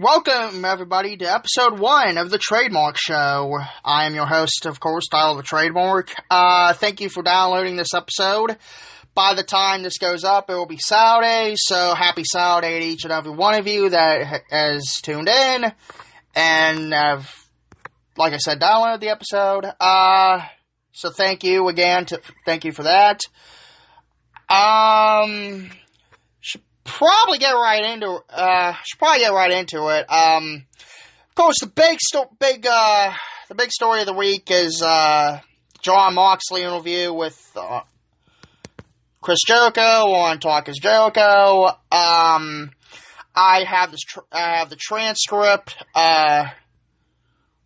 Welcome, everybody, to episode 1 of the Trademark Show. I am your host, of course, Tyler the Trademark. Thank you for downloading this episode. By the time this goes up, it will be Saturday, so happy Saturday to each and every one of you that has tuned in and have, like I said, downloaded the episode. So thank you again, thank you for that. Should probably get right into it. Of course, the big story of the week is John Moxley interview with Chris Jericho on Talk is Jericho. I have the transcript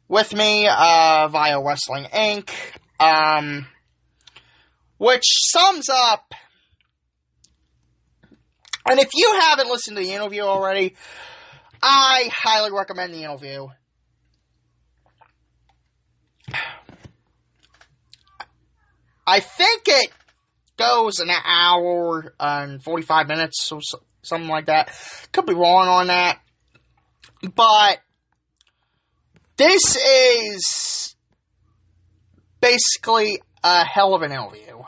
with me via Wrestling Inc., which sums up. And if you haven't listened to the interview already, I highly recommend the interview. I think it goes an hour and 45 minutes or something like that. Could be wrong on that. But this is basically a hell of an interview.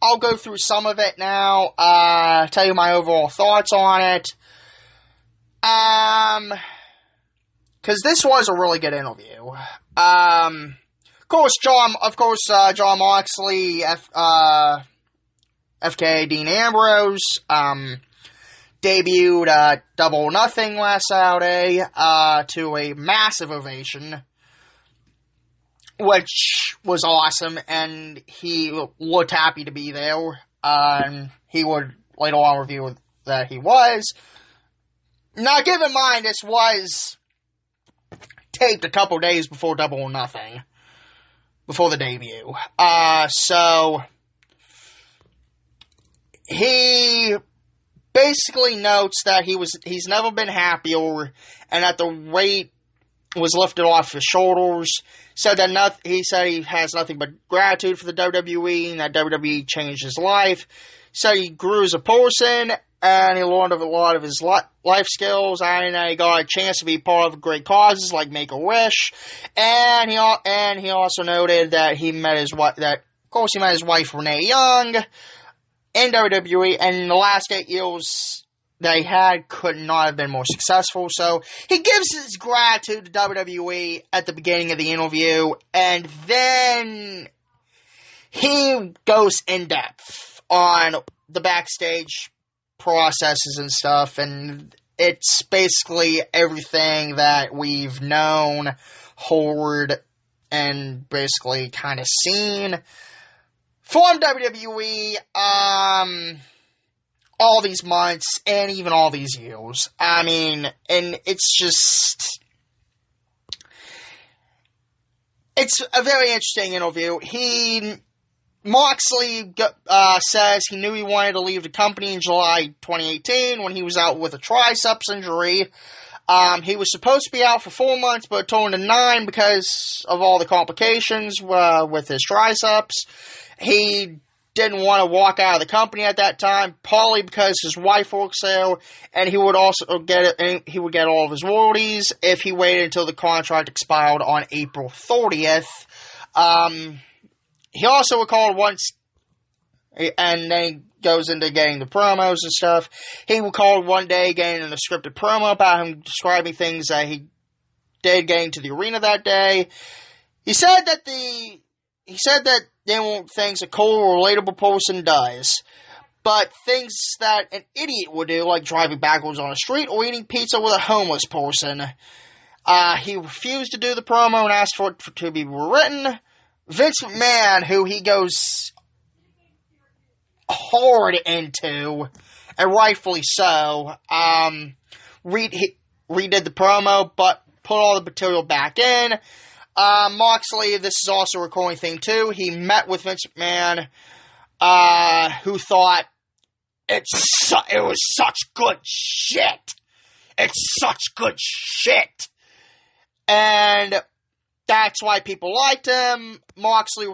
I'll go through some of it now, tell you my overall thoughts on it. Because this was a really good interview. John Moxley, FKA Dean Ambrose, debuted Double or Nothing last Saturday, to a massive ovation, which was awesome, and he looked happy to be there. He would later on review that he was. Now, keep in mind, this was taped a couple days before Double or Nothing, before the debut. So he basically notes that he's never been happier, and that the weight was lifted off his shoulders. He said he has nothing but gratitude for the WWE, and that WWE changed his life. So he grew as a person, and he learned a lot of his life skills, and he got a chance to be part of great causes like Make-A-Wish. And he also noted that he met his wife Renee Young in WWE, and the last 8 years they had could not have been more successful. So he gives his gratitude to WWE at the beginning of the interview, and then he goes in depth on the backstage processes and stuff, and it's basically everything that we've known, heard, and basically kind of seen from WWE, all these months, and even all these years. I mean, and it's a very interesting interview. Moxley says he knew he wanted to leave the company in July 2018 when he was out with a triceps injury. He was supposed to be out for 4 months, but turned to 9 because of all the complications with his triceps. He didn't want to walk out of the company at that time, partly because his wife works there, and he would also get all of his royalties if he waited until the contract expired on April 30th. He also recalled once, and then he goes into getting the promos and stuff. He recalled one day getting in a scripted promo about him describing things that he did getting to the arena that day. He said that they weren't things a cool or relatable person does, but things that an idiot would do, like driving backwards on a street or eating pizza with a homeless person. He refused to do the promo and asked for it to be rewritten. Vince McMahon, who he goes hard into, and rightfully so, redid the promo, but put all the material back in. Moxley, this is also a recording thing too. He met with Vince McMahon, who thought it was such good shit. It's such good shit. And that's why people liked him. Moxley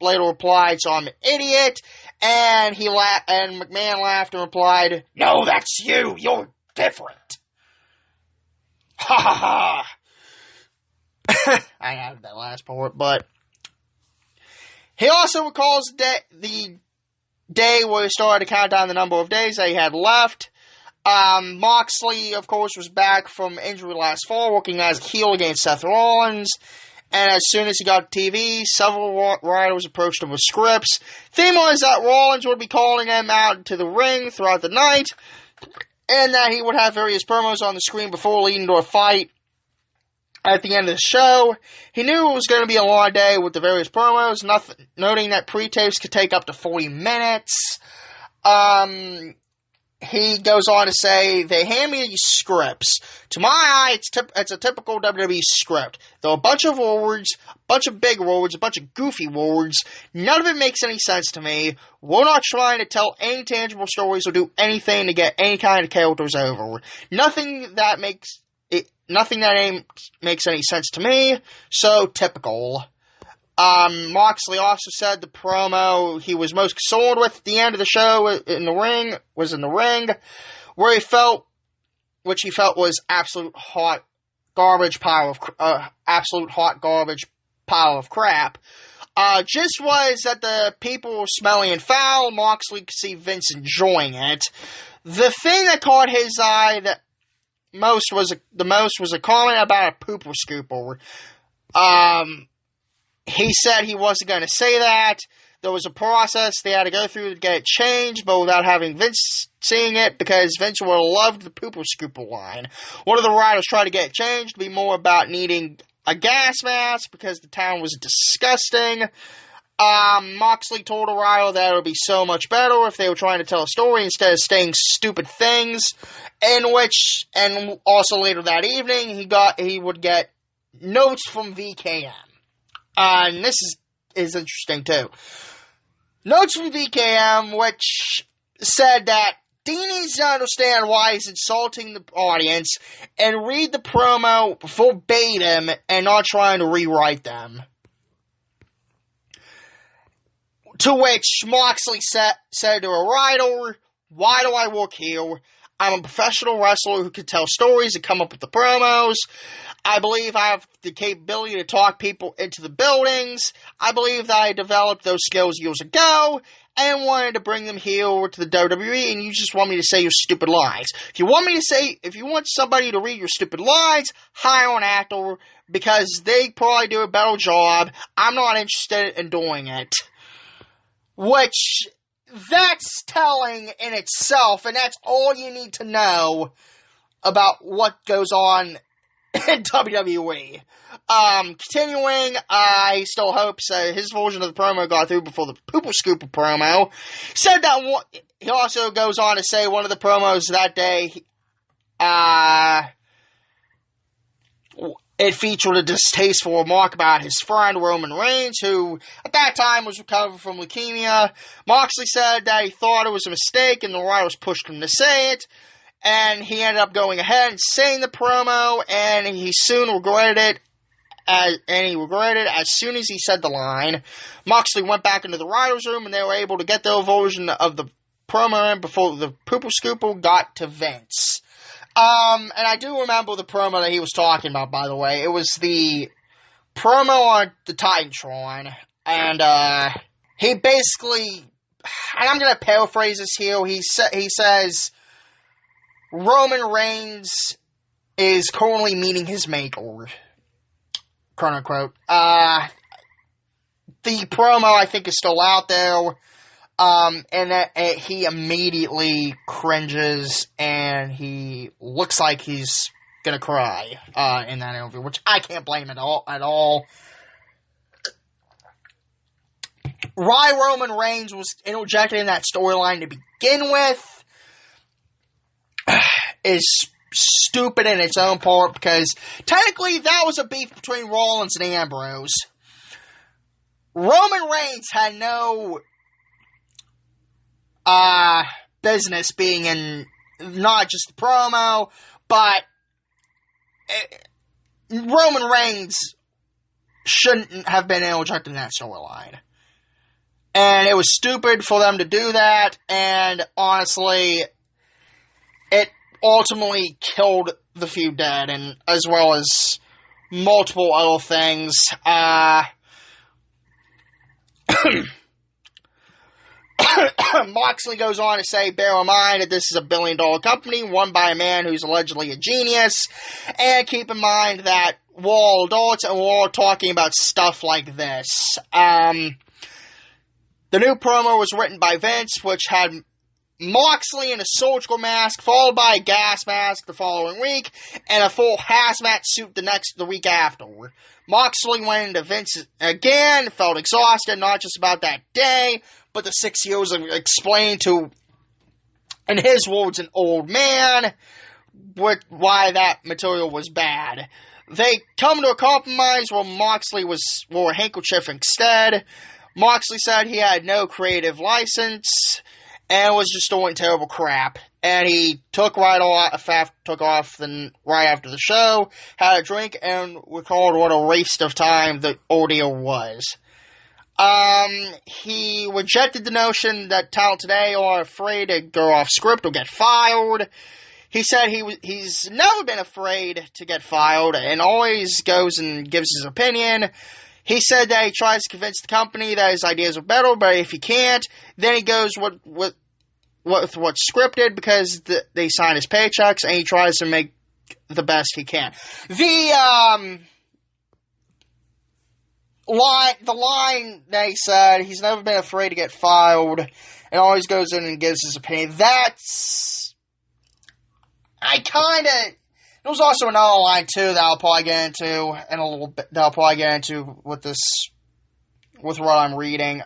later replied, "So I'm an idiot." And McMahon laughed and replied, "No, that's you. You're different. Ha ha ha. I added that last part, but he also recalls the day where he started to count down the number of days they had left. Moxley, of course, was back from injury last fall, working as a heel against Seth Rollins. And as soon as he got to TV, several writers approached him with scripts. Theme was that Rollins would be calling him out to the ring throughout the night, and that he would have various promos on the screen before leading to a fight at the end of the show. He knew it was going to be a long day with the various promos, noting that pre-tapes could take up to 40 minutes. He goes on to say, they hand me these scripts. To my eye, it's a typical WWE script. There are a bunch of words, a bunch of big words, a bunch of goofy words. None of it makes any sense to me. We're not trying to tell any tangible stories or do anything to get any kind of characters over. Nothing that makes any sense to me. So typical. Moxley also said the promo he was most concerned with at the end of the show was in the ring, where he felt was absolute hot garbage pile of crap. Just was that the people were smelly and foul. Moxley could see Vince enjoying it. The thing that caught his eye the most was a comment about a pooper scooper. He said he wasn't going to say that. There was a process they had to go through to get it changed, but without having Vince seeing it, because Vince would have loved the pooper scooper line. One of the writers tried to get it changed to be more about needing a gas mask, because the town was disgusting. Moxley told a writer that it would be so much better if they were trying to tell a story instead of saying stupid things, and also later that evening, he would get notes from VKM. And this is interesting, too. Notes from VKM, which said that Dean needs to understand why he's insulting the audience and read the promo verbatim and not trying to rewrite them. To which Moxley said to a writer, "Why do I work here? I'm a professional wrestler who can tell stories and come up with the promos. I believe I have the capability to talk people into the buildings. I believe that I developed those skills years ago and wanted to bring them here to the WWE, and you just want me to say your stupid lies. If you want somebody to read your stupid lies, hire an actor, because they probably do a better job. I'm not interested in doing it." Which, that's telling in itself, and that's all you need to know about what goes on in WWE. Continuing, he still hopes his version of the promo got through before the Pooper Scooper promo. He also goes on to say one of the promos that day, it featured a distasteful remark about his friend Roman Reigns, who at that time was recovering from leukemia. Moxley said that he thought it was a mistake and the writers pushed him to say it. And he ended up going ahead and saying the promo, and he soon regretted it. As soon as he said the line. Moxley went back into the writers' room, and they were able to get their version of the promo in before the Pooper Scooper got to Vince. And I do remember the promo that he was talking about, by the way. It was the promo on the Titantron, and he basically, and I'm going to paraphrase this here, he says, Roman Reigns is currently meeting his maker, quote unquote. The promo, I think, is still out there, and that he immediately cringes, and he looks like he's gonna cry in that interview, which I can't blame at all. Why Roman Reigns was interjected in that storyline to begin with is stupid in its own part, because technically that was a beef between Rollins and Ambrose. Roman Reigns had no business being in not just the promo, but Roman Reigns shouldn't have been interjected in that storyline. And it was stupid for them to do that, and honestly, ultimately killed the feud dead, and as well as multiple other things. Moxley goes on to say, bear in mind that this is a billion-dollar company run by a man who's allegedly a genius, and keep in mind that we're all adults and we're all talking about stuff like this. The new promo was written by Vince, which had Moxley in a surgical mask, followed by a gas mask the following week, and a full hazmat suit the week after. Moxley went into Vince again, felt exhausted, not just about that day, but the 6 years of explaining to, in his words, an old man, why that material was bad. They come to a compromise where Moxley wore a handkerchief instead. Moxley said he had no creative license and was just doing terrible crap. And he took off right after the show, had a drink, and recalled what a waste of time the ordeal was. He rejected the notion that talent today are afraid to go off script or get fired. He said he's never been afraid to get fired and always goes and gives his opinion. He said that he tries to convince the company that his ideas are better, but if he can't, then he goes with what's scripted because they sign his paychecks, and he tries to make the best he can. The line that he said, he's never been afraid to get fired and always goes in and gives his opinion, there was also another line too that I'll probably get into in a little bit, with what I'm reading.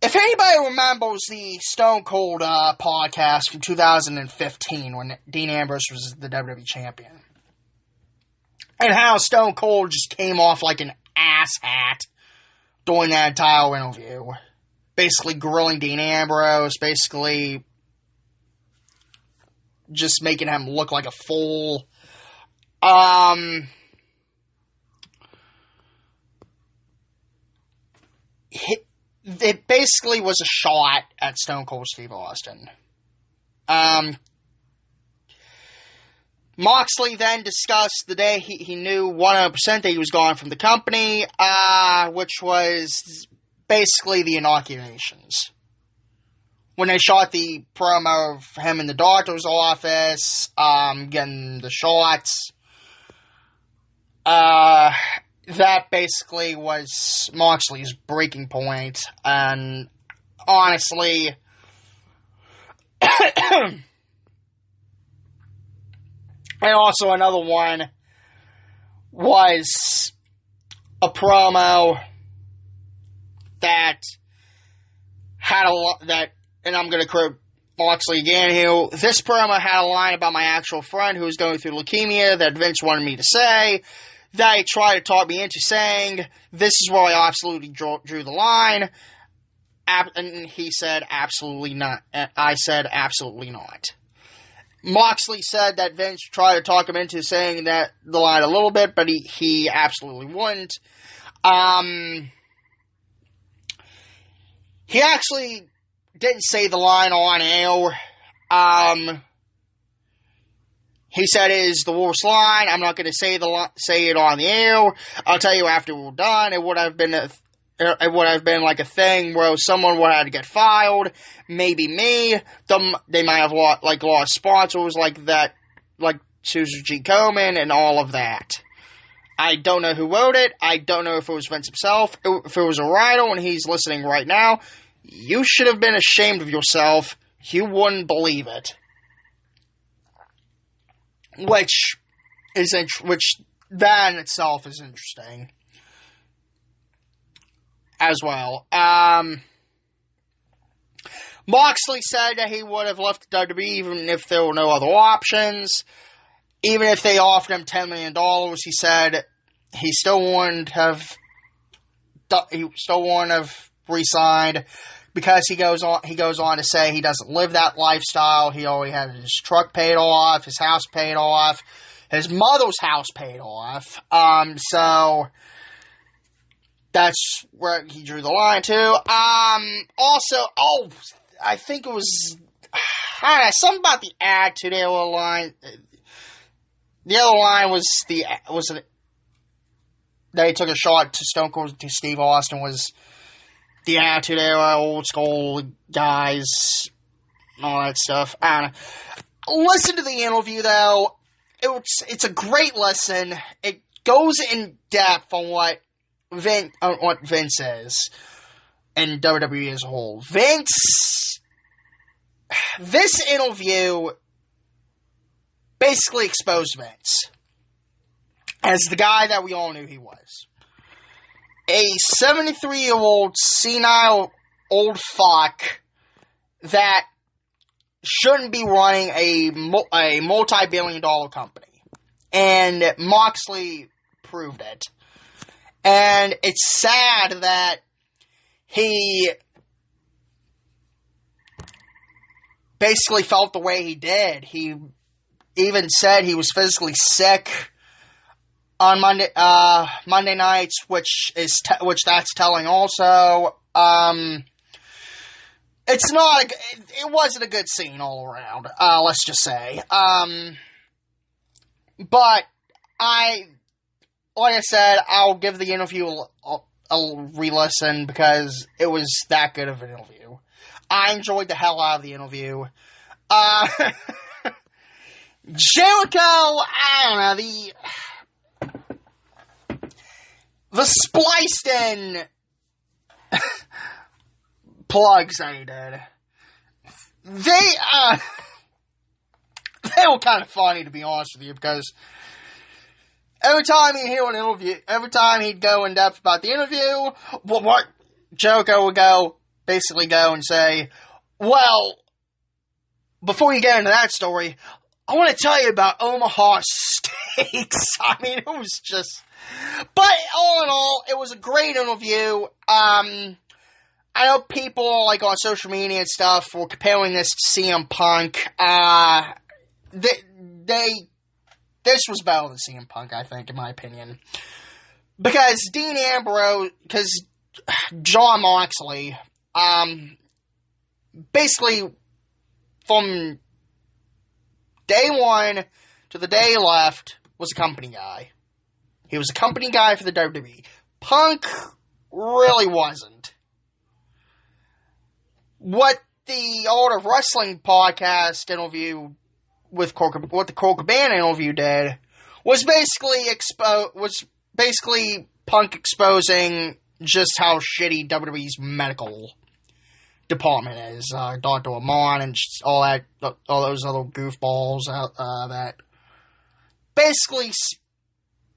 If anybody remembers the Stone Cold podcast from 2015 when Dean Ambrose was the WWE champion, and how Stone Cold just came off like an asshat during that entire interview, basically grilling Dean Ambrose, basically just making him look like a fool. It basically was a shot at Stone Cold Steve Austin. Moxley then discussed the day he knew 100% that he was gone from the company, which was basically the inaugurations. When they shot the promo of him in the doctor's office, getting the shots, that basically was Moxley's breaking point, and honestly, and also another one was a promo that had and I'm going to quote Moxley again here, this promo had a line about my actual friend who was going through leukemia that Vince wanted me to say, that he tried to talk me into saying, this is where I absolutely drew the line, and he said, absolutely not. I said, absolutely not. Moxley said that Vince tried to talk him into saying that the line a little bit, but he absolutely wouldn't. He actually didn't say the line on air. He said it is the worst line. I'm not going to say it on the air. I'll tell you after we're done. It would have been like a thing where someone would have to get fired. Maybe me. They might have lost sponsors like that, like Susan G. Komen and all of that. I don't know who wrote it. I don't know if it was Vince himself. If it was a writer and he's listening right now, you should have been ashamed of yourself. You wouldn't believe it. Which that in itself is interesting as well. Moxley said that he would have left WWE even if there were no other options. Even if they offered him $10 million, he said he still wouldn't have re-signed, because he goes on to say he doesn't live that lifestyle. He already had his truck paid off, his house paid off, his mother's house paid off. So that's where he drew the line to. Also, I think it was, I don't know, something about the Attitude Era line. The other line was that he took a shot to Stone Cold, to Steve Austin, was the Attitude Era, old school guys, all that stuff. I don't know. Listen to the interview, though. It's a great listen. It goes in depth on what Vince is and WWE as a whole. This interview basically exposed Vince as the guy that we all knew he was. A 73-year-old senile old fuck that shouldn't be running a multi-billion-dollar company. And Moxley proved it. And it's sad that he basically felt the way he did. He even said he was physically sick on Monday nights, which that's telling also. It wasn't a good scene all around, let's just say. But like I said, I'll give the interview a re-listen because it was that good of an interview. I enjoyed the hell out of the interview. Jericho, I don't know, the spliced in plugs that he did, they were kind of funny, to be honest with you, because every time he'd hear an interview, every time he'd go in depth about the interview, what Jericho would basically go and say, well, before you get into that story, I want to tell you about Omaha Steaks. I mean, it was just... But all in all, it was a great interview. I know people, like, on social media and stuff were comparing this to CM Punk. This was better than CM Punk, I think, in my opinion. Because Jon Moxley, basically, from day one to the day he left, was a company guy. He was a company guy for the WWE. Punk really wasn't. What the Art of Wrestling podcast interview with what the Cole Cabana interview did was basically Punk exposing just how shitty WWE's medical department is. Dr. Amon and all those other goofballs that basically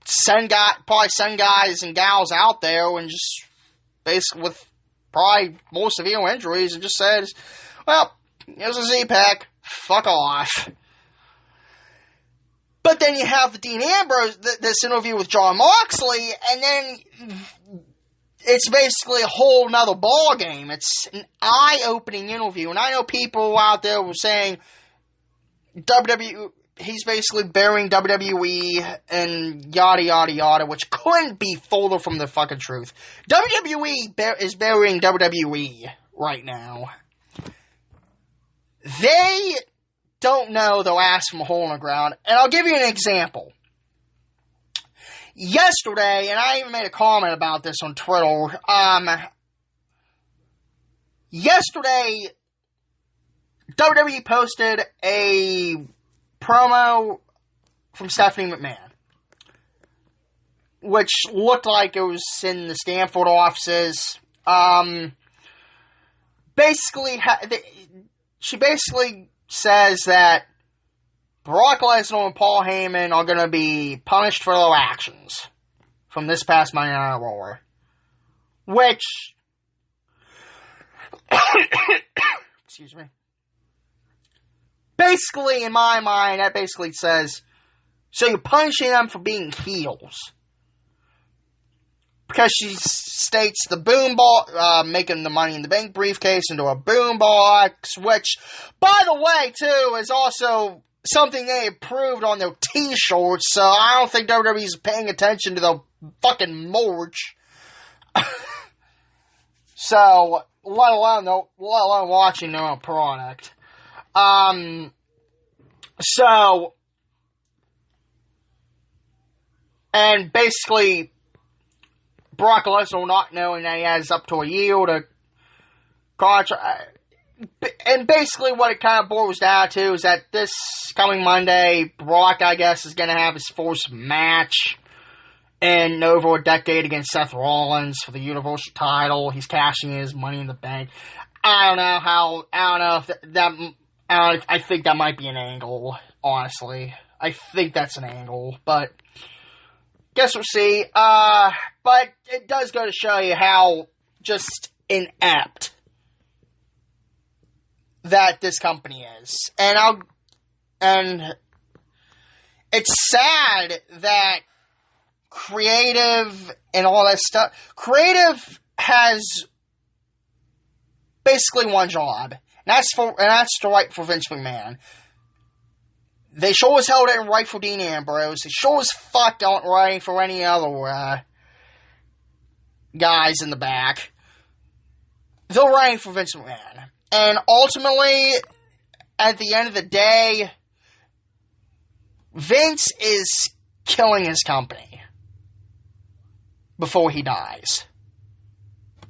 send guys and gals out there and just basically with probably more severe injuries and just says, well, here's a Z-Pack, fuck off. But then you have the Dean Ambrose, this interview with Jon Moxley, and then it's basically a whole nother ball game. It's an eye-opening interview, and I know people out there were saying he's basically burying WWE and yada yada yada, which couldn't be further from the fucking truth. WWE is burying WWE right now. They don't know their ass from a hole in the ground, and I'll give you an example. Yesterday, and I even made a comment about this on Twitter, yesterday, WWE posted a promo from Stephanie McMahon, which looked like it was in the Stanford offices. She basically says that Brock Lesnar and Paul Heyman are going to be punished for their actions from this past Monday Night Raw. Which, excuse me, basically, in my mind, that basically says, so you're punishing them for being heels. Because she states the boombox, making the Money in the Bank briefcase into a boombox, which, by the way, too, is also something they approved on their t-shirts, so I don't think WWE's paying attention to the fucking merch. So, let alone watching their own product. So, and basically, Brock Lesnar not knowing that he has up to a year to contract, and basically what it kind of boils down to is that this coming Monday, Brock, I guess, is going to have his first match in over a decade against Seth Rollins for the Universal title. He's cashing his Money in the Bank. I think that might be an angle, honestly. I think that's an angle, but guess we'll see. But it does go to show you how just inept that this company is. And it's sad that creative and all that stuff. Creative has basically one job, and that's to write for Vince McMahon. They sure as hell didn't write for Dean Ambrose. They sure as fuck don't write for any other guys in the back. They're writing for Vince McMahon. And ultimately, at the end of the day, Vince is killing his company before he dies.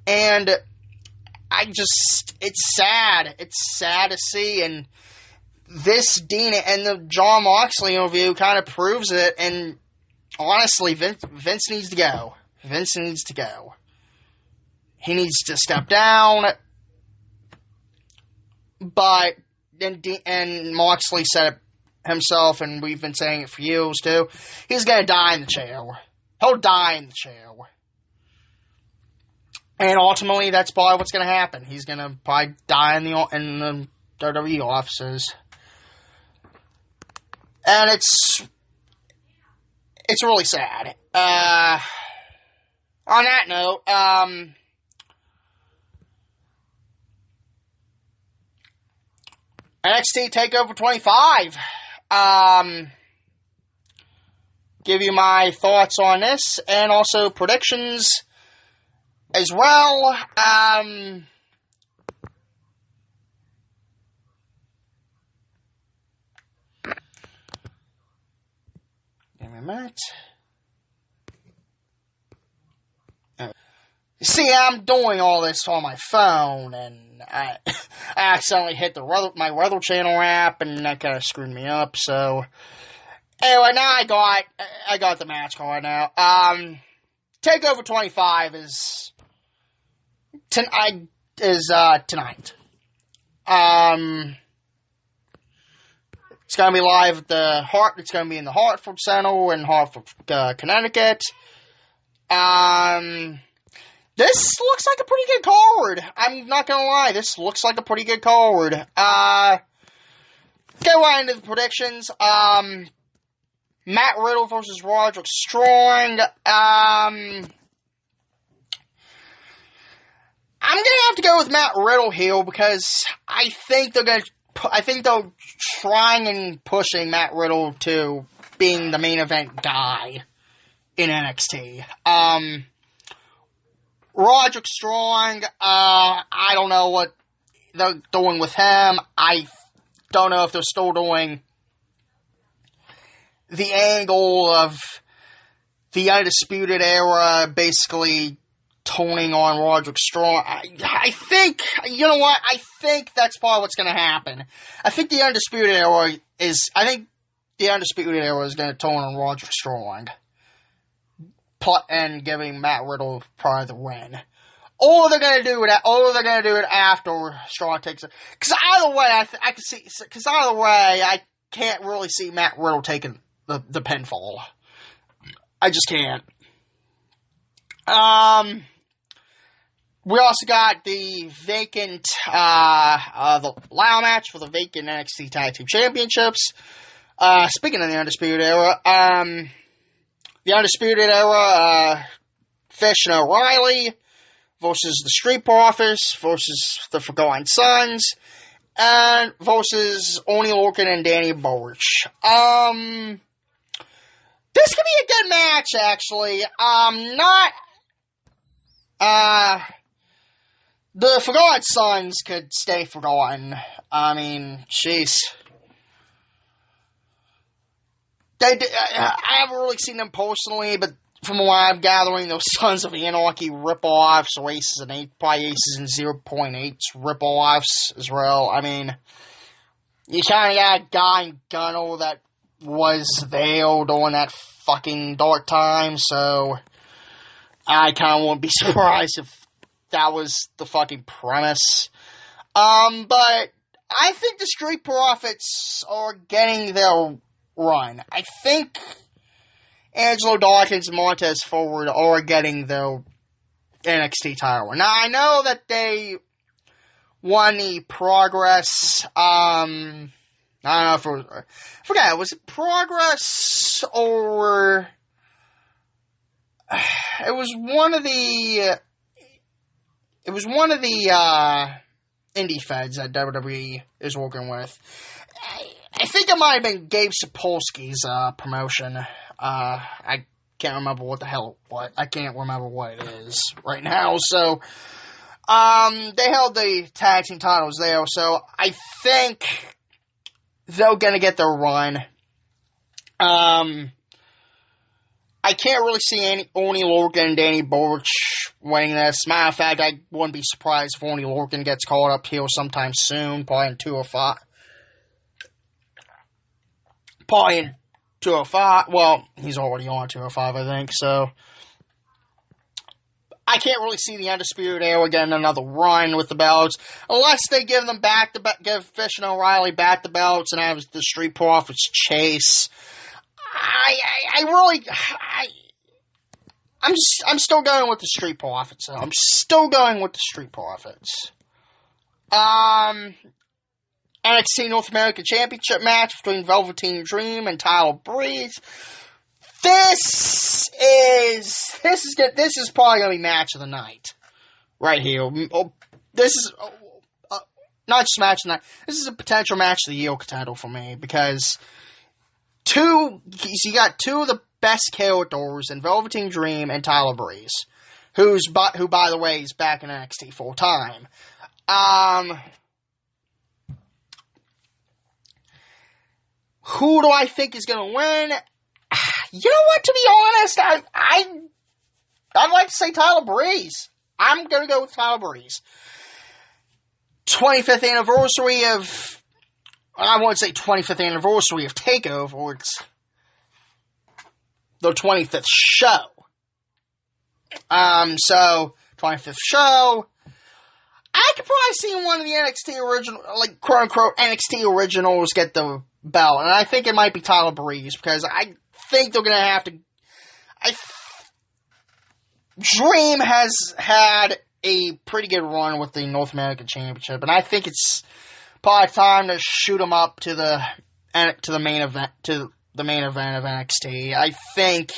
And it's sad. It's sad to see. And this Dean and the John Moxley interview kind of proves it. And honestly, Vince needs to go. Vince needs to go. He needs to step down. But, and Moxley said it himself, and we've been saying it for years too, he's going to die in the chair. He'll die in the chair. And ultimately, that's probably what's going to happen. He's going to probably die in the WWE offices. And it's really sad. On that note, NXT TakeOver 25. Give you my thoughts on this, and also predictions as well. Give me a minute. See, I'm doing all this on my phone, and I accidentally hit my Weather Channel app, and that kind of screwed me up. So, anyway, now I got the match card now. TakeOver 25 is tonight. It's gonna be live at the Hart. It's gonna be in the Hartford Center in Hartford, Connecticut. This looks like a pretty good card. I'm not gonna lie, this looks like a pretty good card. Go right into the predictions. Matt Riddle versus Roderick Strong. I'm gonna have to go with Matt Riddle here because I think they're trying and pushing Matt Riddle to being the main event guy in NXT. Roderick Strong, I don't know what they're doing with him. I don't know if they're still doing the angle of the Undisputed Era, basically toning on Roderick Strong. I think, you know what? I think that's probably what's going to happen. I think the Undisputed Era is going to tone on Roderick Strong and giving Matt Riddle probably the win. Or they're going to do it after Strong takes it. Because either way, I can't really see Matt Riddle taking the pinfall. I just can't. We also got the vacant, the Lau match for the vacant NXT Tag Team Championships. Speaking of the Undisputed Era, the Undisputed Era, Fish and O'Reilly versus the Street Profits versus the Forgotten Sons, and versus Oney Lorcan and Danny Burch. This could be a good match, The Forgotten Sons could stay forgotten. I mean, jeez. I haven't really seen them personally, but from what I'm gathering, those Sons of Anarchy rip-offs, or Aces and 8, probably Aces and 0.8s rip-offs as well. I mean, you kind of got a guy in Gunner that was there during that fucking dark time, so I kind of wouldn't be surprised if that was the fucking premise. But I think the Street Profits are getting their run. I think Angelo Dawkins and Montez Ford are getting their NXT title. Now, I know that they won the Progress, I don't know if it was, I forget, was it Progress or, it was one of the indie feds that WWE is working with. I think it might have been Gabe Sapolsky's promotion. I can't remember what the hell I can't remember what it is right now. So, they held the tag team titles there. So I think they're gonna get their run. I can't really see Oney Lorcan and Danny Burch winning this. Matter of fact, I wouldn't be surprised if Oney Lorcan gets called up here sometime soon, probably in 205. Probably in 205. Well, he's already on 205, I think, so I can't really see the Undisputed Era getting another run with the belts, unless they give them give Fish and O'Reilly back the belts and have the Street Profits chase. I'm still going with the Street Profits, though. I'm still going with the Street Profits. NXT North American Championship match between Velveteen Dream and Tyler Breeze. This is probably gonna be match of the night, right here. This is not just match of the night. This is a potential match of the year contender for me, because you got two of the best characters in Velveteen Dream and Tyler Breeze, who by the way is back in NXT full time. Who do I think is gonna win? You know what? To be honest, I'd like to say Tyler Breeze. I'm gonna go with Tyler Breeze. 25th anniversary of, I won't say 25th anniversary of TakeOver, it's the 25th show. So, 25th show, I could probably see one of the NXT original, like, quote-unquote, NXT originals get the belt, and I think it might be Tyler Breeze, because I think they're gonna have to, Dream has had a pretty good run with the North American Championship, and I think it's probably time to shoot him up to the main event of NXT. I think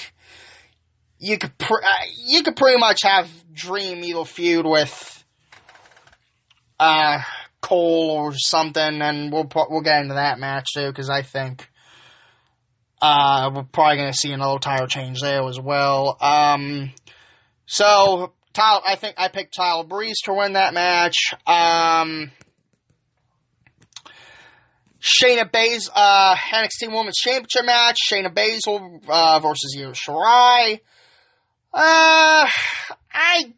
you could pretty much have Dream either feud with Cole or something, and we'll get into that match too, because I think we're probably going to see another title change there as well. So I think I picked Tyler Breeze to win that match. Shayna Baszler, NXT Women's Championship match. Shayna Baszler versus Io Shirai. I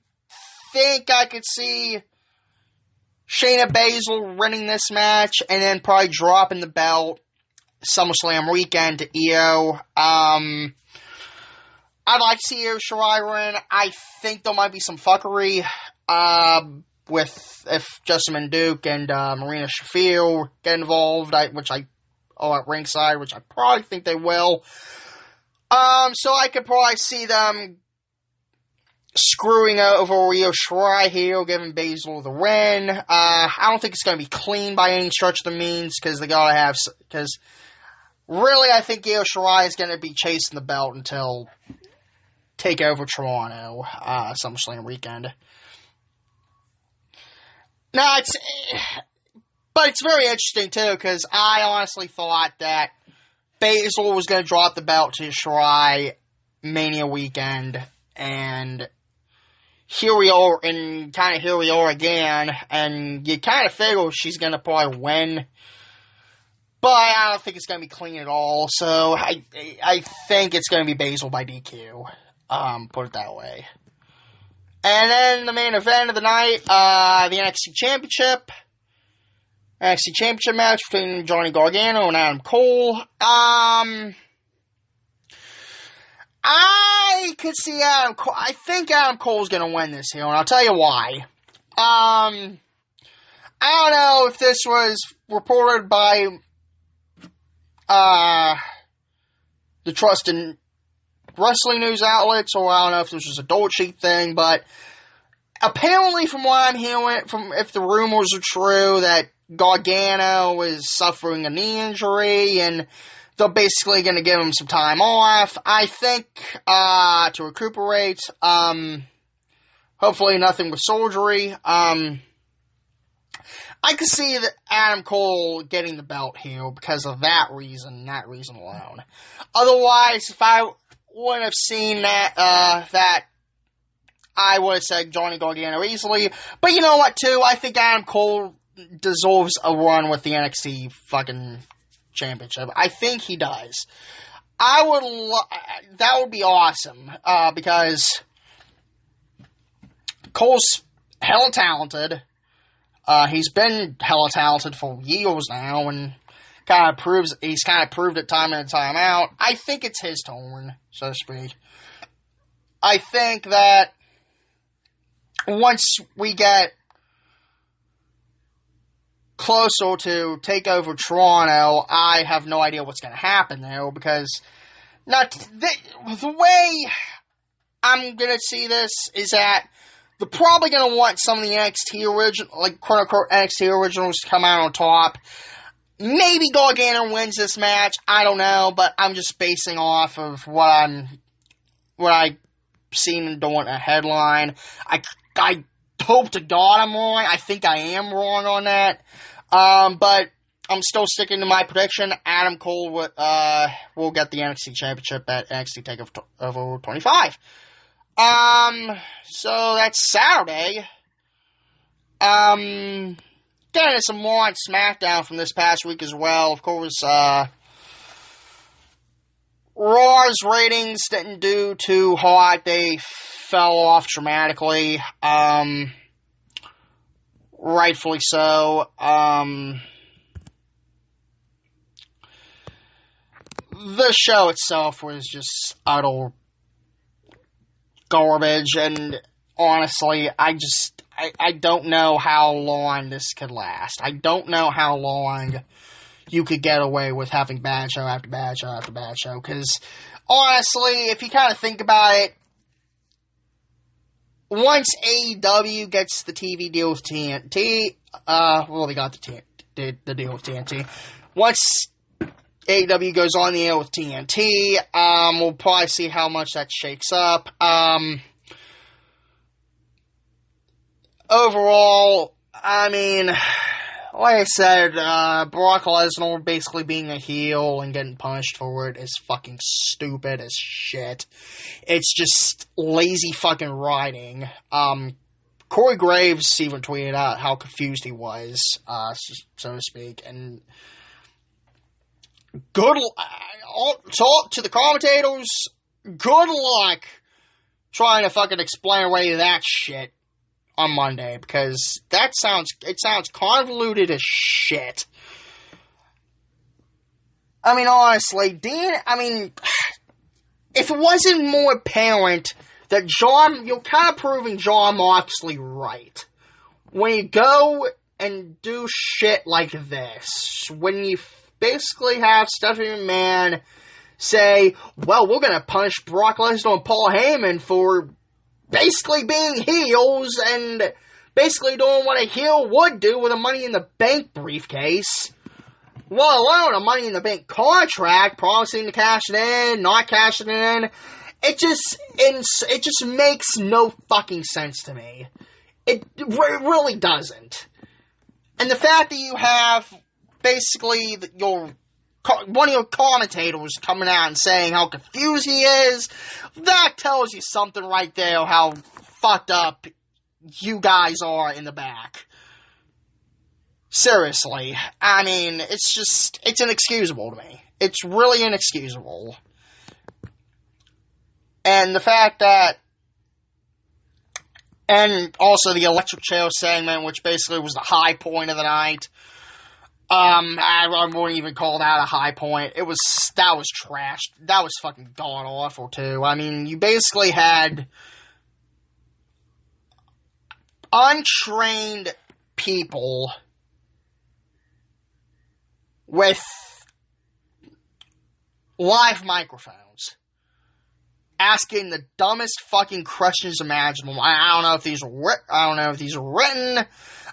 think I could see Shayna Baszler winning this match and then probably dropping the belt SummerSlam weekend to Io. I'd like to see Io Shirai win. I think there might be some fuckery with if Jessamine Duke and Marina Shafir get involved, at ringside, which I probably think they will. So I could probably see them screwing over Io Shirai here, giving Baszler the win. I don't think it's going to be clean by any stretch of the means, because really I think Io Shirai is going to be chasing the belt until TakeOver Toronto, SummerSlam weekend. Now, it's very interesting, too, because I honestly thought that Baszler was going to drop the belt to Shirai Mania weekend, and here we are again, and you kind of figure she's going to probably win. But I don't think it's going to be clean at all, so I think it's going to be Basil by DQ. Put it that way. And then the main event of the night, the NXT Championship. NXT Championship match between Johnny Gargano and Adam Cole. I could see Adam Cole. I think Adam Cole's going to win this here, and I'll tell you why. I don't know if this was reported by the trusted wrestling news outlets, or I don't know if this was a dirt sheet thing, but apparently from what I'm hearing, if the rumors are true, that Gargano is suffering a knee injury, and they're basically going to give him some time off, I think, to recuperate, hopefully nothing with surgery. I could see that Adam Cole getting the belt here because of that reason alone. Otherwise, if I wouldn't have seen that, I would have said Johnny Gargano easily. But you know what, too? I think Adam Cole deserves a run with the NXT fucking championship. I think he does. That would be awesome, because Cole's hella talented. He's been hella talented for years now, and he's kind of proved it time in and time out. I think it's his turn, so to speak. I think that once we get closer to TakeOver Toronto, I have no idea what's going to happen there, because the way I'm going to see this is that they're probably going to want some of the NXT original, like quote-unquote NXT originals to come out on top. Maybe Gargano wins this match. I don't know, but I'm just basing off of what I've seen during a headline. I hope to God I'm wrong. I think I am wrong on that. But I'm still sticking to my prediction. Adam Cole will get the NXT Championship at NXT TakeOver 25. So that's Saturday. Getting some more on SmackDown from this past week as well. Of course, Raw's ratings didn't do too hot. They fell off dramatically. Rightfully so. The show itself was just utter garbage, and honestly, I don't know how long this could last. I don't know how long you could get away with having bad show after bad show after bad show, because honestly, if you kind of think about it, once AEW gets the TV deal with TNT, they got the deal with TNT. Once AEW goes on the air with TNT, we'll probably see how much that shakes up. Overall, I mean, like I said, Brock Lesnar basically being a heel and getting punished for it is fucking stupid as shit. It's just lazy fucking writing. Corey Graves even tweeted out how confused he was, so to speak, and talk to the commentators, good luck trying to fucking explain away that shit on Monday, because it sounds convoluted as shit. I mean, honestly, if it wasn't more apparent that you're kind of proving Jon Moxley right. When you go and do shit like this, when you basically have Stephanie McMahon say, well, we're gonna punish Brock Lesnar and Paul Heyman for basically being heels and basically doing what a heel would do with a Money in the Bank briefcase, let alone a Money in the Bank contract, promising to cash it in, not cashing it in. It just makes no fucking sense to me. It really doesn't. And the fact that you have basically one of your commentators coming out and saying how confused he is, that tells you something right there, how fucked up you guys are in the back. Seriously. I mean, it's inexcusable to me. It's really inexcusable. And the fact that, and also the electric chair segment, which basically was the high point of the night. I wouldn't even call that a high point. That was trash. That was fucking god awful too. I mean, you basically had untrained people with live microphones asking the dumbest fucking questions imaginable. I don't know if these were written.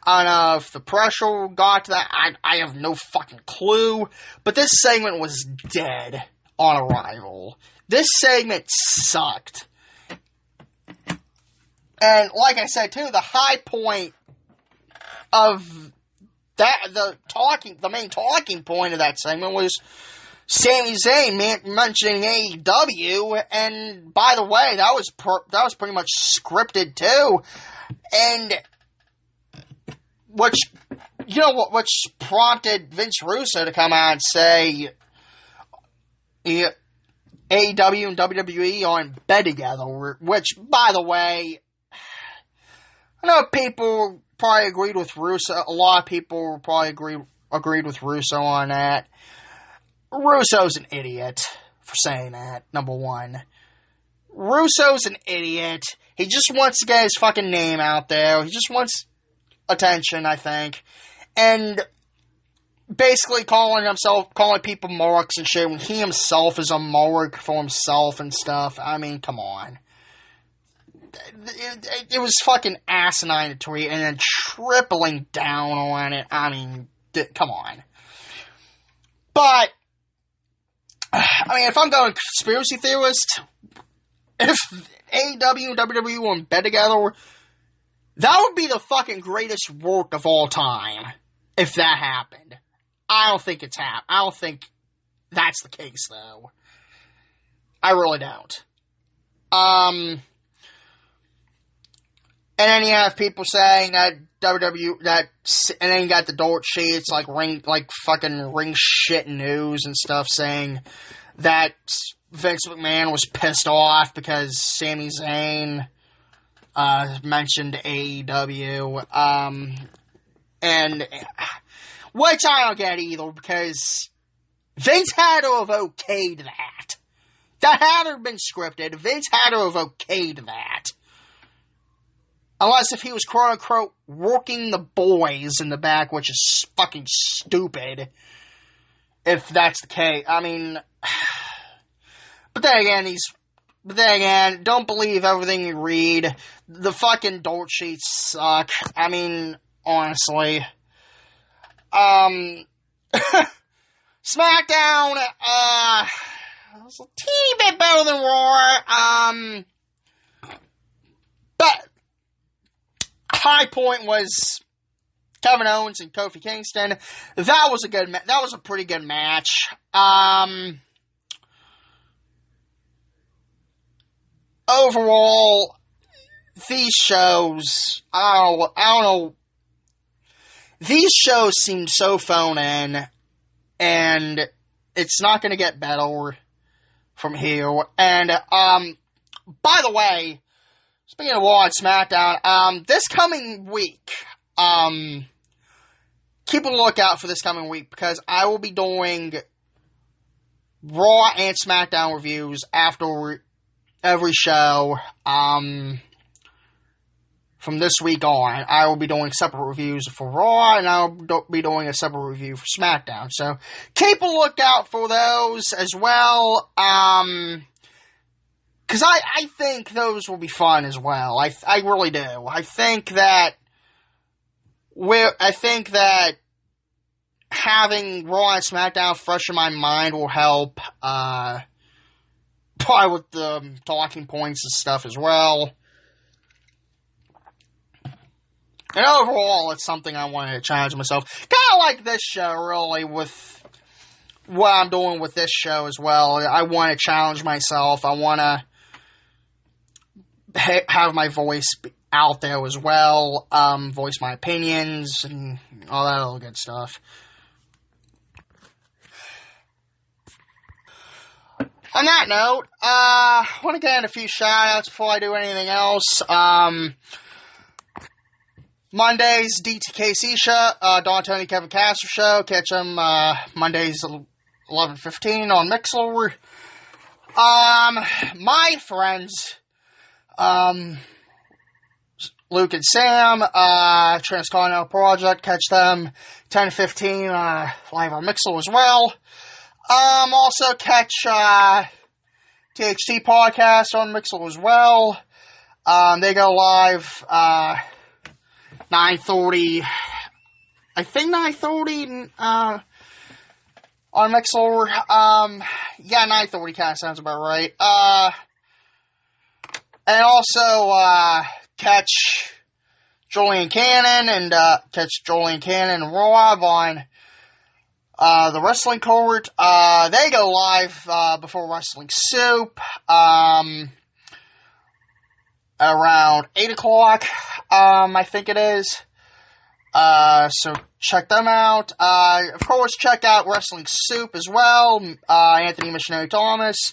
I don't know if the pressure got to that. I have no fucking clue. But this segment was dead on arrival. This segment sucked. And like I said too, the high point of that, the main talking point of that segment was Sami Zayn mentioning AEW, and by the way, that was pretty much scripted too, and which prompted Vince Russo to come out and say AEW and WWE are in bed together, which, by the way, I know people probably agreed with Russo. A lot of people probably agreed with Russo on that. Russo's an idiot for saying that, number one. Russo's an idiot. He just wants to get his fucking name out there. He just wants attention, I think. And basically calling people marks and shit when he himself is a mark for himself and stuff. I mean, come on. It was fucking asinine to tweet and then tripling down on it. I mean, come on. But I mean, if I'm going conspiracy theorist, if AEW and WWE were in bed together, that would be the fucking greatest work of all time. If that happened. I don't think it's happened. I don't think that's the case, though. I really don't. And then you have people saying that and then you got the dirt sheets, like fucking ring shit news and stuff, saying that Vince McMahon was pissed off because Sami Zayn mentioned AEW, and which I don't get either, because Vince had to have okayed that. That had to have been scripted. Vince had to have okayed that. Unless if he was quote-unquote working the boys in the back, which is fucking stupid. If that's the case. I mean, but then again, don't believe everything you read. The fucking dirt sheets suck. I mean, honestly. SmackDown, was a teeny bit better than Raw. But high point was Kevin Owens and Kofi Kingston. That was a pretty good match. Overall, these shows, I don't know. These shows seem so phone in, and it's not going to get better from here. And by the way, speaking of Raw and SmackDown, this coming week, keep a lookout for this coming week, because I will be doing Raw and SmackDown reviews after every show, from this week on. I will be doing separate reviews for Raw, and I'll be doing a separate review for SmackDown, so keep a lookout for those as well, because I think those will be fun as well. I really do. I think that having Raw and SmackDown fresh in my mind will help, probably with the talking points and stuff as well. And overall, it's something I wanted to challenge myself. Kind of like this show, really, with what I'm doing with this show as well. I want to challenge myself. I want to have my voice out there as well, voice my opinions, and all that other good stuff. On that note, I want to get in a few shout-outs before I do anything else. Mondays, DTKC show, Don Tony Kevin Castro show. Catch them Mondays 11:15 on Mixlr. My friends, Luke and Sam, Transcontinental Project, catch them 10:15 live on Mixlr as well. Also catch THT Podcast on Mixlr as well. They go live 9:30, I think 9:30 on Mixlr. Yeah, 9:30 kind of sounds about right. And also catch Julian Cannon and Rob on the Wrestling Court. They go live before Wrestling Soup around 8 o'clock, I think it is. So check them out. Of course, check out Wrestling Soup as well. Anthony Missionary Thomas,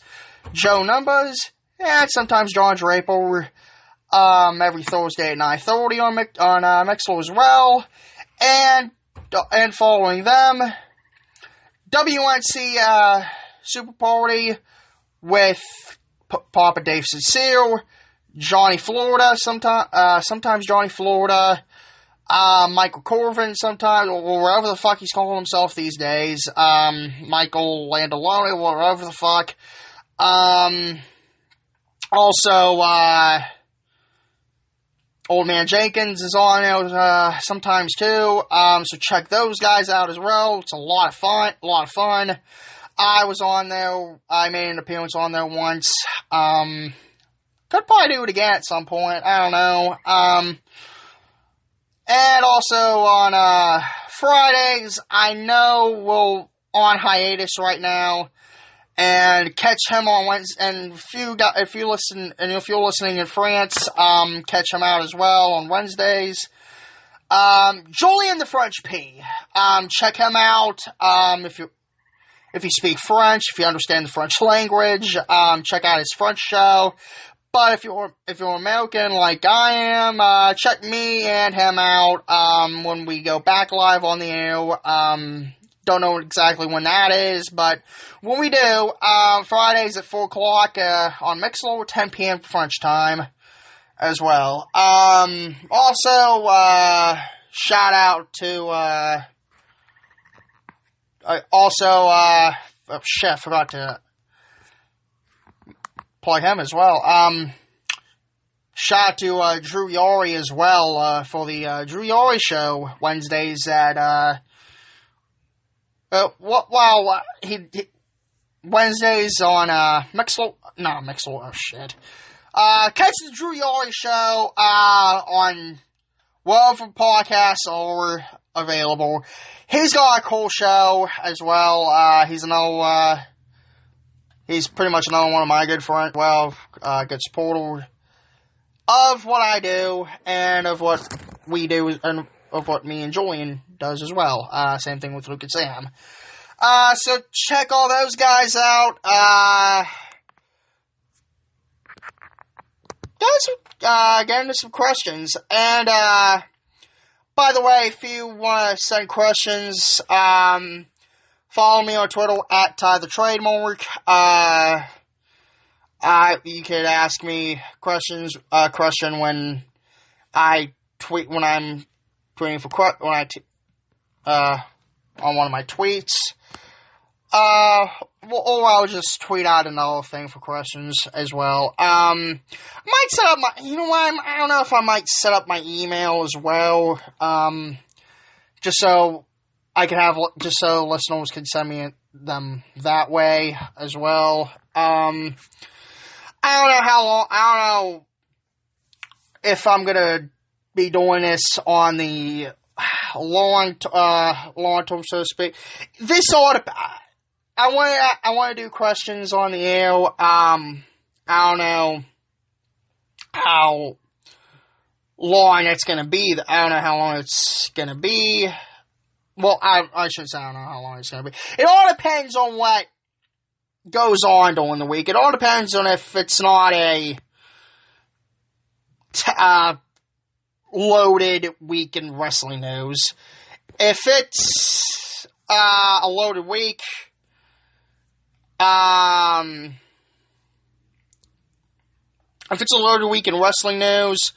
Joe Numbers, and sometimes John Draper. Every Thursday at 9:30 on Mixlr as well. And following them, WNC Super Party with Papa Dave Sincere, Johnny Florida, sometimes Johnny Florida, Michael Corvin sometimes, or wherever the fuck he's calling himself these days, Michael Landolone, whatever the fuck. Also, Old Man Jenkins is on there sometimes too, so check those guys out as well. It's a lot of fun, I was on there, I made an appearance on there once. Could probably do it again at some point, I don't know. And also on Fridays, I know we're on hiatus right now, and catch him on Wednesday. And if you're listening in France, catch him out as well on Wednesdays. Julian the French P. Check him out. If you speak French, if you understand the French language, check out his French show. But if you're American like I am, check me and him out when we go back live on the air. Don't know exactly when that is, but when we do, Fridays at 4 o'clock on Mixlr, 10 p.m. French time as well. Also, shout out to I forgot to plug him as well. Shout out to Drew Yori as well for the Drew Yori show Wednesdays at Wednesdays on Mixlr. Oh shit. Catch the Drew Yori show on whatever podcasts are available. He's got a cool show as well. He's pretty much another one of my good friends. Well, good supporter of what I do and of what we do and of what me and Julian does as well. Same thing with Luke and Sam. So check all those guys out. Get into some questions. And, by the way, if you want to send questions, follow me on Twitter at Ty the Trademark. You could ask me question when I tweet, when I'm tweeting on one of my tweets. Or I'll just tweet out another thing for questions as well. I might set up I don't know if I might set up my email as well. Just so listeners can send me them that way as well. I don't know how long, I don't know if I'm gonna be doing this on the long term, so to speak. I want to do questions on the air. I don't know how long it's going to be. I don't know how long it's going to be. Well, I shouldn't say I don't know how long it's going to be. It all depends on what goes on during the week. It all depends on if it's not a loaded week in wrestling news. If it's a loaded week, if it's a loaded week in wrestling news,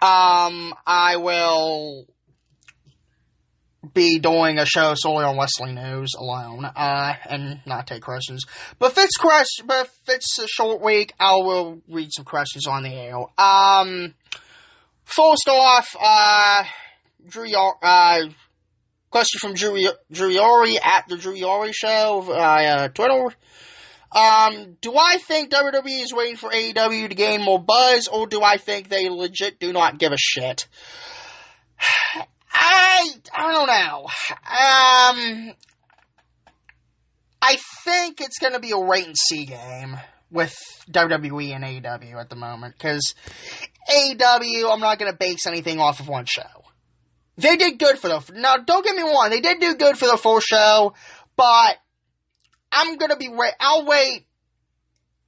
I will be doing a show solely on wrestling news alone, and not take questions. But if it's a short week, I will read some questions on the air. First off, question from Drew Yori at the Drew Yori Show via Twitter. Do I think WWE is waiting for AEW to gain more buzz, or do I think they legit do not give a shit? I don't know. I think it's going to be a wait-and-see game with WWE and AEW at the moment, because AEW, I'm not going to base anything off of one show. They did good for now, don't get me wrong, they did do good for the full show, but I'll wait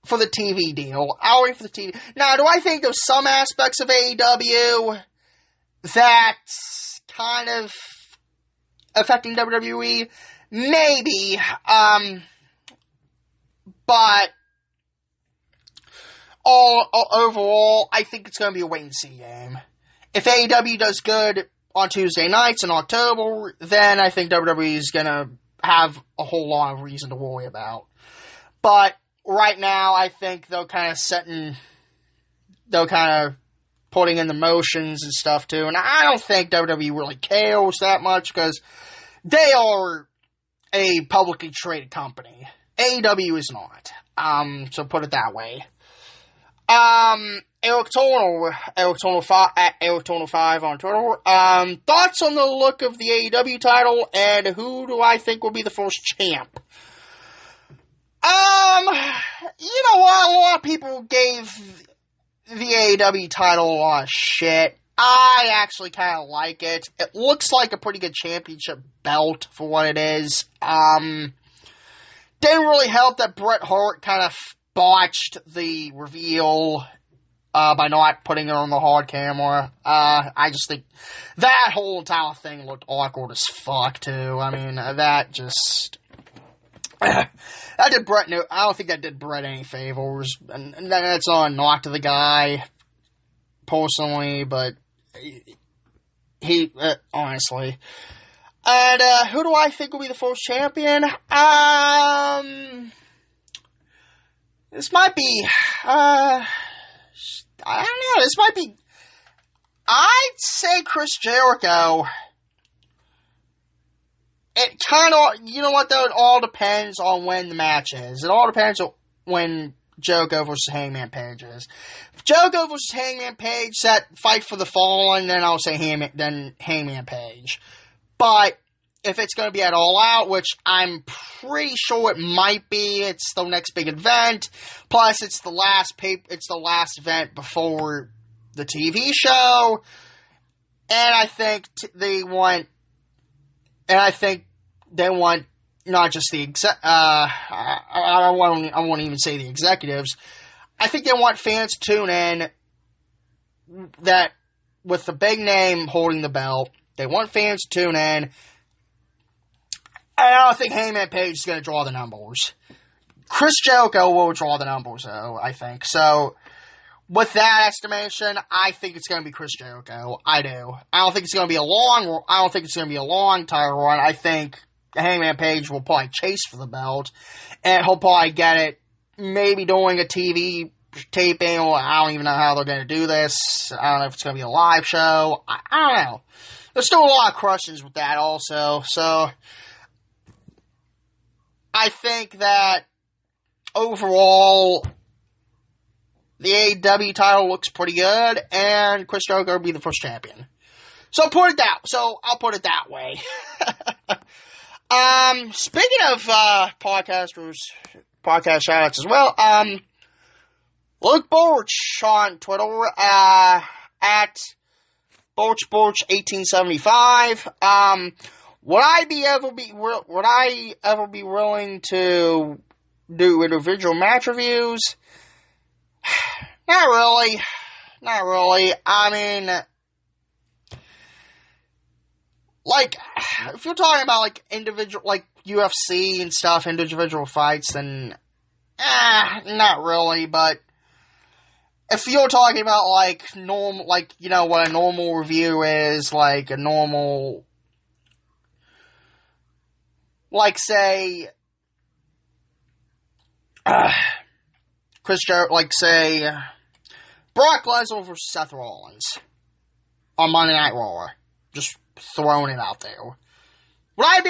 for the TV deal. I'll wait for the TV. Now, do I think there's some aspects of AEW that's kind of affecting WWE? Maybe. But overall, I think it's going to be a wait-and-see game. If AEW does good on Tuesday nights in October, then I think WWE is going to have a whole lot of reason to worry about. But right now, I think they're kind of putting in the motions and stuff too, and I don't think WWE really cares that much, because they are a publicly traded company. AEW is not. So put it that way. Eric Tonal 5 at Eric Tonal 5 on Twitter. Thoughts on the look of the AEW title, and who do I think will be the first champ? You know what? A lot of people gave the AEW title a lot of shit. I actually kind of like it. It looks like a pretty good championship belt for what it is. Didn't really help that Bret Hart kind of botched the reveal by not putting it on the hard camera. I just think that whole entire thing looked awkward as fuck, too. I mean, that just... that did Bret no... I don't think that did Bret any favors. And that's not a knock to the guy, personally, but he honestly. And who do I think will be the first champion? This might be, I don't know, this might be, I'd say Chris Jericho. It kind of, you know what though, it all depends on when the match is. It all depends on when Jericho versus Hangman Page is. If Jericho versus Hangman Page, that Fight for the Fallen, then I'll say Hangman Page. But if it's going to be at All Out, which I'm pretty sure it might be, it's the next big event. Plus, it's the last event before the TV show, and I think they want not just the I won't even say the executives. I think they want fans to tune in that with the big name holding the belt. They want fans to tune in. I don't think Hangman Page is going to draw the numbers. Chris Jericho will draw the numbers, though, I think. So, with that estimation, I think it's going to be Chris Jericho. I do. I don't think it's going to be a long title run. I think Hangman Page will probably chase for the belt, and he'll probably get it maybe doing a TV taping, or I don't even know how they're going to do this. I don't know if it's going to be a live show. I don't know. There's still a lot of questions with that also, so I think that overall the AEW title looks pretty good, and Chris Jericho will be the first champion. So I'll put it that way. Speaking of podcast shoutouts as well, Luke Borch on Twitter, at BorchBorch1875. Would I ever be willing to do individual match reviews? Not really. I mean, like, if you're talking about, like, individual, like, UFC and stuff, individual fights, then, not really, but if you're talking about, like, normal, like, you know, what a normal review is, like, a normal, like, say, say, Brock Lesnar versus Seth Rollins on Monday Night Raw. Just throwing it out there. Would I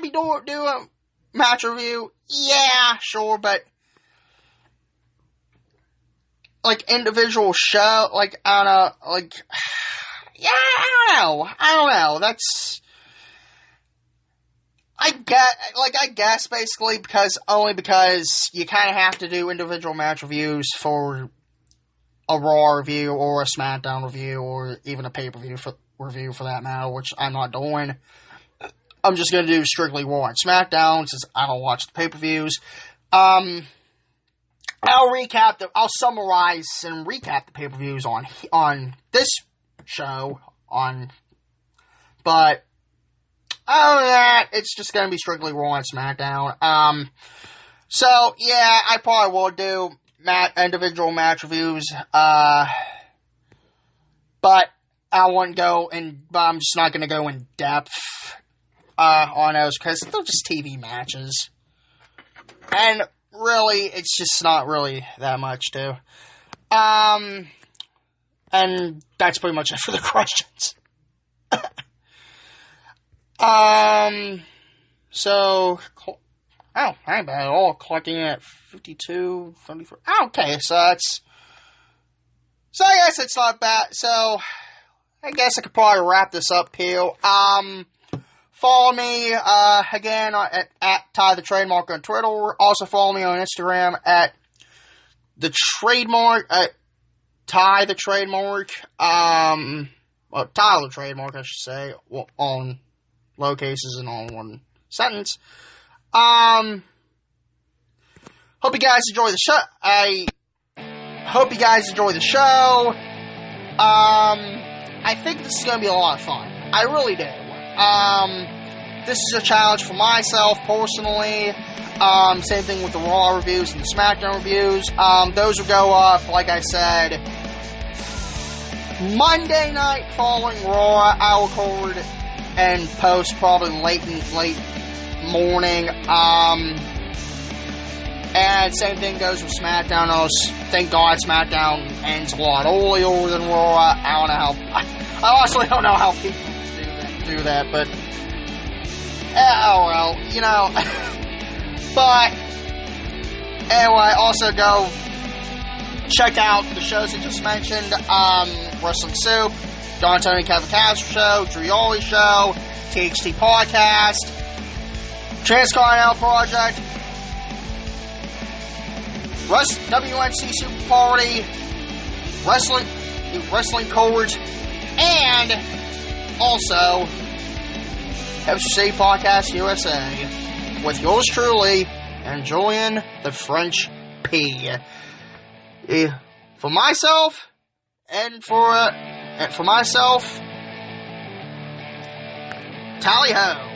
be doing a match review? Yeah, sure, but like individual show, like on a like, yeah, I don't know. That's I guess basically because you kind of have to do individual match reviews for a Raw review or a SmackDown review or even a pay-per-view review for that matter, which I'm not doing. I'm just going to do strictly Raw and SmackDown since I don't watch the pay-per-views. I'll summarize and recap the pay-per-views on this show but other than that, it's just going to be strictly Raw and SmackDown. So yeah, I probably will do individual match reviews, but I'm just not going to go in depth on those because they're just TV matches, and really, it's just not really that much to. And that's pretty much it for the questions. So, I ain't bad at all, clocking at 52, 54. Okay, so I guess it's not bad. So, I guess I could probably wrap this up here. Follow me, again, at Ty the Trademark on Twitter. Also follow me on Instagram at the Trademark, at Ty the Trademark, Tyler Trademark, I should say, on low cases and all in one sentence. Hope you guys enjoy the show. I think this is going to be a lot of fun. I really do. This is a challenge for myself personally. Same thing with the Raw reviews and the SmackDown reviews. Those will go up, like I said, Monday night following Raw. I'll record and post probably late morning. And same thing goes with SmackDown. Thank God SmackDown ends a lot earlier than Raw. I honestly don't know how people do that, but oh well, you know. But anyway, also go check out the shows I just mentioned. Wrestling Soup, Don Tony Kevin Castro Show, Drew Yoli Show, THT Podcast, Transcontinental Project, WNC Super Party, Wrestling Court, and also FC Podcast USA with yours truly and Julian the French P. For myself, tally ho.